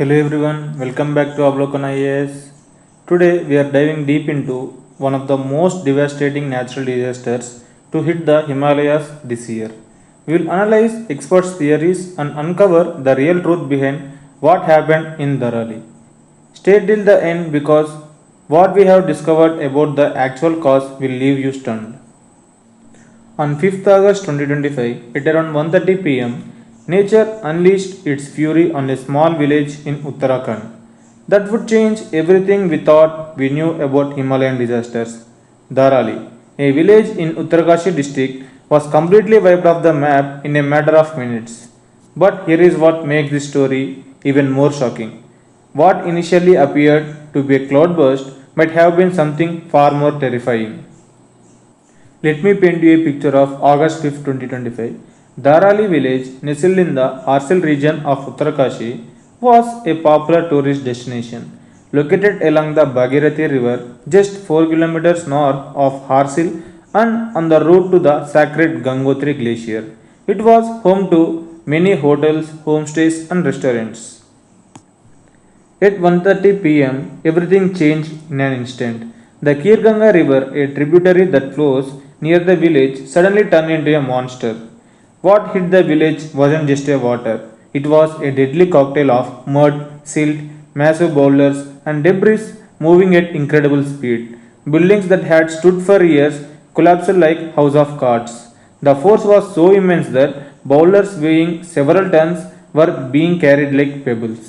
Hello everyone, welcome back to Avlokan IAS. Today we are diving deep into one of the most devastating natural disasters to hit the Himalayas this year. We will analyze experts' theories and uncover the real truth behind what happened in Dharali. Stay till the end because what we have discovered about the actual cause will leave you stunned. On 5th August 2025, at around 1:30 pm, nature unleashed its fury on a small village in Uttarakhand that would change everything we thought we knew about Himalayan disasters. Dharali, a village in Uttarakhand district, was completely wiped off the map in a matter of minutes. But here is what makes this story even more shocking. What initially appeared to be a cloudburst might have been something far more terrifying. Let me paint you a picture of August 5, 2025. Dharali village, nestled in the Harsil region of Uttarakhand, was a popular tourist destination. Located along the Bhagirathi river just 4 kilometers north of Harsil and on the route to the sacred Gangotri glacier. It was home to many hotels, homestays and restaurants. At 1:30 pm, everything changed in an instant. The Kirganga river, a tributary that flows near the village, suddenly turned into a monster. What hit the village wasn't just a water, it was a deadly cocktail of mud, silt, massive boulders, and debris moving at incredible speed. Buildings that had stood for years collapsed like house of cards. The force was so immense that boulders weighing several tons were being carried like pebbles.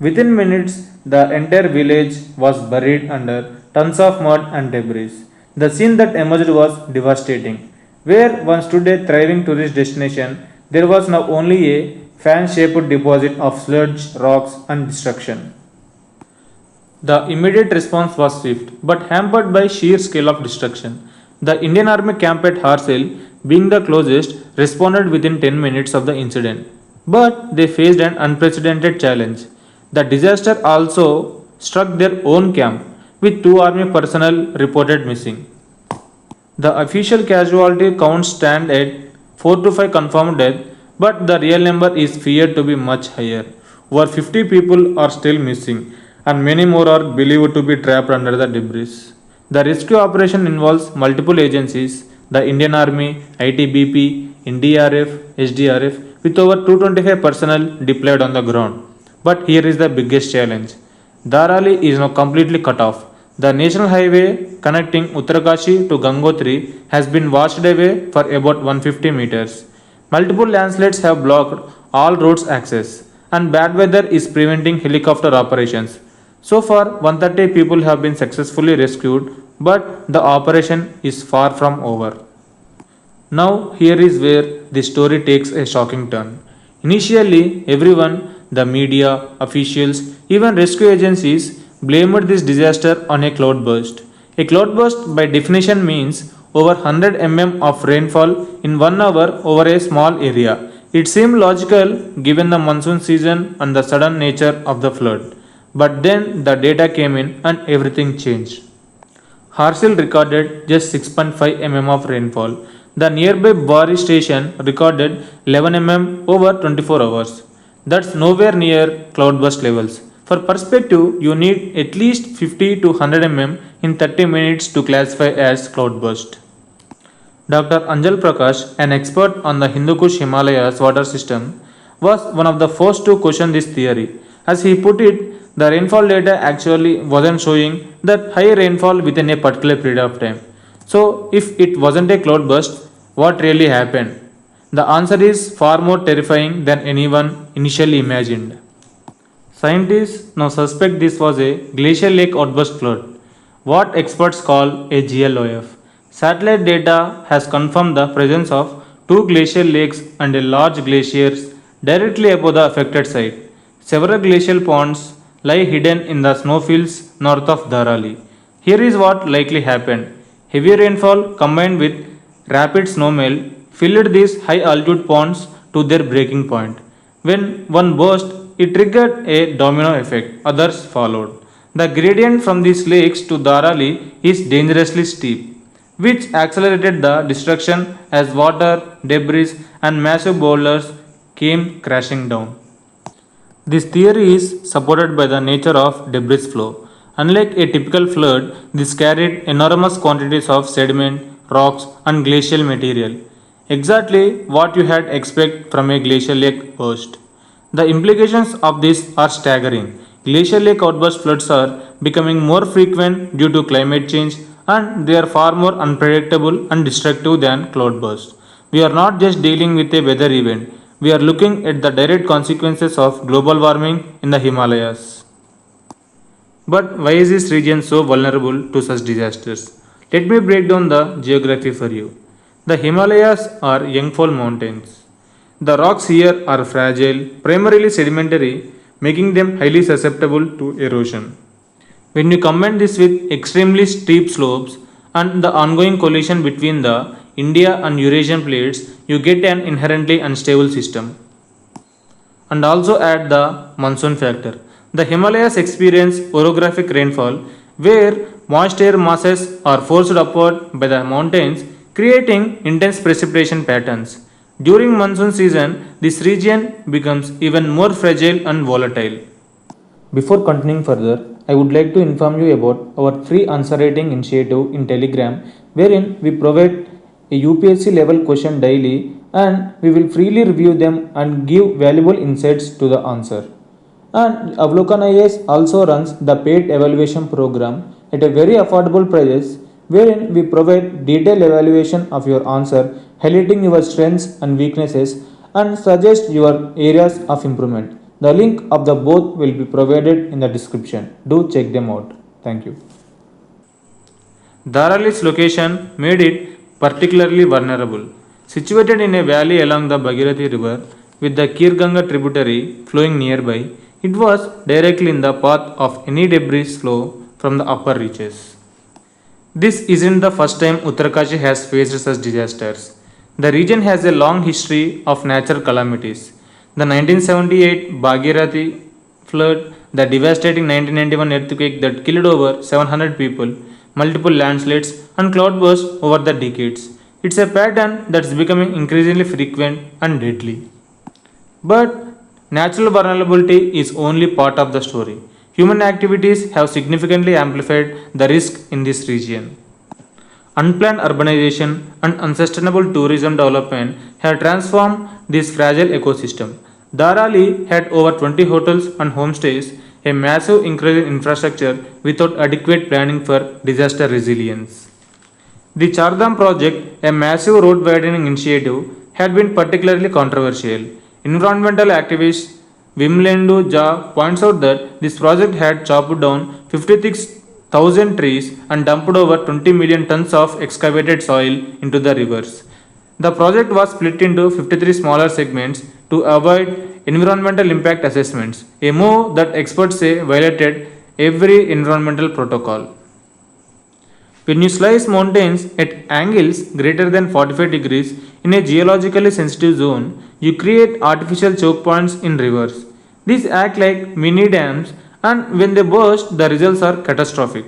Within minutes, the entire village was buried under tons of mud and debris. The scene that emerged was devastating. Where once stood a thriving tourist destination, there was now only a fan shaped deposit of sludge, rocks, and destruction. The immediate response was swift, but hampered by sheer scale of destruction. The Indian Army camp at Harsil, being the closest, responded within 10 minutes of the incident. But they faced an unprecedented challenge. The disaster also struck their own camp, with 2 army personnel reported missing. The official casualty counts stand at 4 to 5 confirmed deaths, but the real number is feared to be much higher. Over 50 people are still missing, and many more are believed to be trapped under the debris. The rescue operation involves multiple agencies: the Indian Army, ITBP, NDRF, SDRF, with over 225 personnel deployed on the ground. But here is the biggest challenge. Dharali is now completely cut off. The national highway connecting Uttarakhand to Gangotri has been washed away for about 150 meters. Multiple landslides have blocked all roads access, and bad weather is preventing helicopter operations. So far, 130 people have been successfully rescued, but the operation is far from over. Now, here is where the story takes a shocking turn. Initially, everyone, the media, officials, even rescue agencies, blamed this disaster on a cloudburst. A cloudburst, by definition, means over 100 mm of rainfall in 1 hour over a small area. It seemed logical given the monsoon season and the sudden nature of the flood. But then the data came in and everything changed. Harsil recorded just 6.5 mm of rainfall. The nearby Bari station recorded 11 mm over 24 hours. That's nowhere near cloudburst levels. For perspective, you need at least 50 to 100 mm in 30 minutes to classify as cloudburst. Dr. Anjal Prakash, an expert on the Hindu Kush Himalayas water system, was one of the first to question this theory. As he put it, the rainfall data actually wasn't showing that high rainfall within a particular period of time. So, if it wasn't a cloudburst, what really happened? The answer is far more terrifying than anyone initially imagined. Scientists now suspect this was a glacial lake outburst flood, what experts call a GLOF. Satellite data has confirmed the presence of 2 glacial lakes and a large glacier directly above the affected site. Several glacial ponds lie hidden in the snowfields north of Dharali. Here is what likely happened. Heavy rainfall combined with rapid snowmelt filled these high altitude ponds to their breaking point. When one burst, it triggered a domino effect. Others followed. The gradient from these lakes to Dharali is dangerously steep, which accelerated the destruction as water, debris, and massive boulders came crashing down. This theory is supported by the nature of debris flow. Unlike a typical flood, this carried enormous quantities of sediment, rocks, and glacial material. Exactly what you had expect from a glacial lake burst. The implications of this are staggering. Glacial lake outburst floods are becoming more frequent due to climate change and they are far more unpredictable and destructive than cloudbursts. We are not just dealing with a weather event, we are looking at the direct consequences of global warming in the Himalayas. But why is this region so vulnerable to such disasters? Let me break down the geography for you. The Himalayas are youngfall mountains. The rocks here are fragile, primarily sedimentary, making them highly susceptible to erosion. When you combine this with extremely steep slopes and the ongoing collision between the India and Eurasian plates, you get an inherently unstable system. And also add the monsoon factor. The Himalayas experience orographic rainfall where moist air masses are forced upward by the mountains, creating intense precipitation patterns. During monsoon season, this region becomes even more fragile and volatile. Before continuing further, I would like to inform you about our free answer writing initiative in Telegram, wherein we provide a UPSC level question daily and we will freely review them and give valuable insights to the answer. And Avlokan IAS also runs the paid evaluation program at a very affordable price, wherein we provide detailed evaluation of your answer, highlighting your strengths and weaknesses, and suggest your areas of improvement. The link of the both will be provided in the description. Do check them out. Thank you. Dharali's location made it particularly vulnerable. Situated in a valley along the Bhagirathi river with the Kirganga tributary flowing nearby, it was directly in the path of any debris flow from the upper reaches. This isn't the first time Uttarakhand has faced such disasters. The region has a long history of natural calamities. The 1978 Bhagirathi flood, the devastating 1991 earthquake that killed over 700 people, multiple landslides, and cloudbursts over the decades. It's a pattern that's becoming increasingly frequent and deadly. But natural vulnerability is only part of the story. Human activities have significantly amplified the risk in this region. Unplanned urbanization and unsustainable tourism development have transformed this fragile ecosystem. Dharali had over 20 hotels and homestays, a massive increase in infrastructure without adequate planning for disaster resilience. The Chardham project, a massive road widening initiative, had been particularly controversial. Environmental activist Vimlendu Jha points out that this project had chopped down 56,000 trees and dumped over 20 million tons of excavated soil into the rivers. The project was split into 53 smaller segments to avoid environmental impact assessments, a move that experts say violated every environmental protocol. When you slice mountains at angles greater than 45 degrees in a geologically sensitive zone, you create artificial choke points in rivers. These act like mini dams, and when they burst, the results are catastrophic.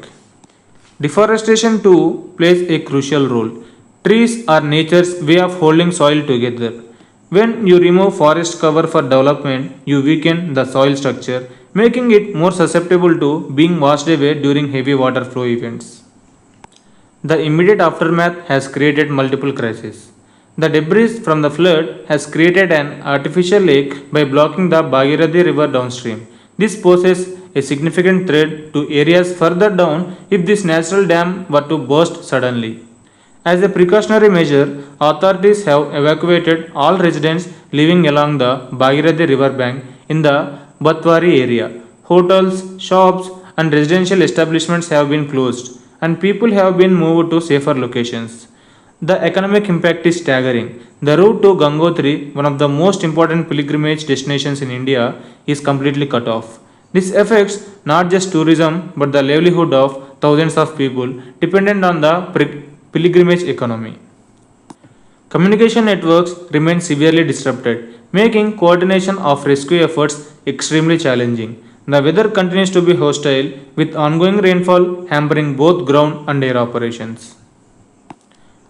Deforestation too plays a crucial role. Trees are nature's way of holding soil together. When you remove forest cover for development, you weaken the soil structure, making it more susceptible to being washed away during heavy water flow events. The immediate aftermath has created multiple crises. The debris from the flood has created an artificial lake by blocking the Bhagirathi river downstream. This poses a significant threat to areas further down if this natural dam were to burst suddenly. As a precautionary measure, authorities have evacuated all residents living along the Bhagirathi river bank in the Batwari area. Hotels, shops, and residential establishments have been closed, and people have been moved to safer locations. The economic impact is staggering. The route to Gangotri, one of the most important pilgrimage destinations in India, is completely cut off. This affects not just tourism but the livelihood of thousands of people dependent on the pilgrimage economy. Communication networks remain severely disrupted, making coordination of rescue efforts extremely challenging. The weather continues to be hostile, with ongoing rainfall hampering both ground and air operations.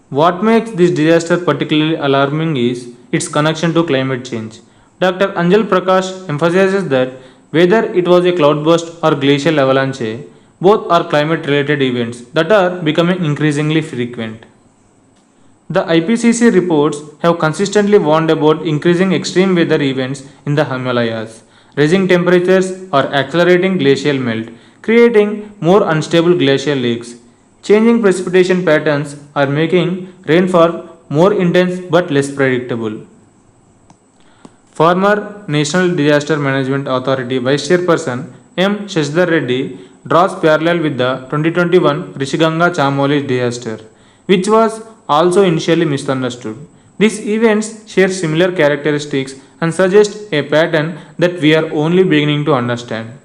What makes this disaster particularly alarming is its connection to climate change. Dr. Anjal Prakash emphasizes that whether it was a cloudburst or glacial avalanche, both are climate related events that are becoming increasingly frequent. The IPCC reports have consistently warned about increasing extreme weather events in the Himalayas. Rising temperatures are accelerating glacial melt, creating more unstable glacial lakes. Changing precipitation patterns are making rainfall more intense but less predictable. Former National Disaster Management Authority Vice Chairperson M. Shashidhar Reddy draws parallel with the 2021 Rishiganga Chamoli disaster, which was also initially misunderstood. These events share similar characteristics and suggest a pattern that we are only beginning to understand.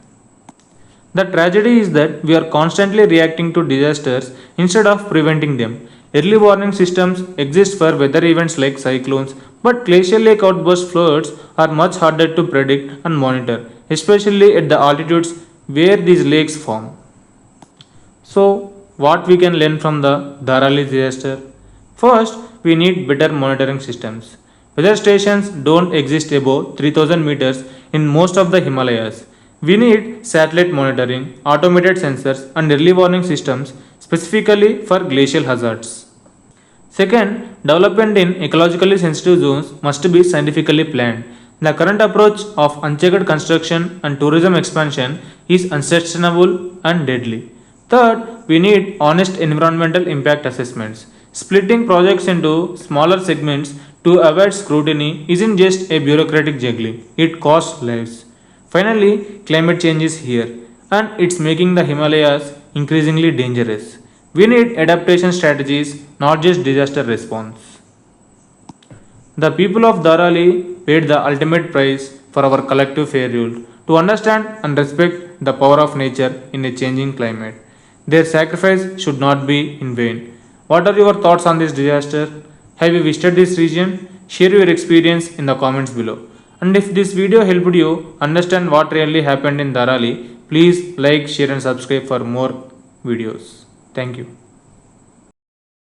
The tragedy is that we are constantly reacting to disasters instead of preventing them. Early warning systems exist for weather events like cyclones, but glacial lake outburst floods are much harder to predict and monitor, especially at the altitudes where these lakes form. So, what we can learn from the Dharali disaster? First, we need better monitoring systems. Weather stations don't exist above 3000 meters in most of the Himalayas. We need satellite monitoring, automated sensors, and early warning systems specifically for glacial hazards. Second, development in ecologically sensitive zones must be scientifically planned. The current approach of unchecked construction and tourism expansion is unsustainable and deadly. Third, we need honest environmental impact assessments. Splitting projects into smaller segments to avoid scrutiny isn't just a bureaucratic juggling, it costs lives. Finally, climate change is here and it's making the Himalayas increasingly dangerous. We need adaptation strategies, not just disaster response. The people of Dharali paid the ultimate price for our collective failure to understand and respect the power of nature in a changing climate. Their sacrifice should not be in vain. What are your thoughts on this disaster? Have you visited this region? Share your experience in the comments below. And if this video helped you understand what really happened in Dharali, please like, share and subscribe for more videos. Thank you.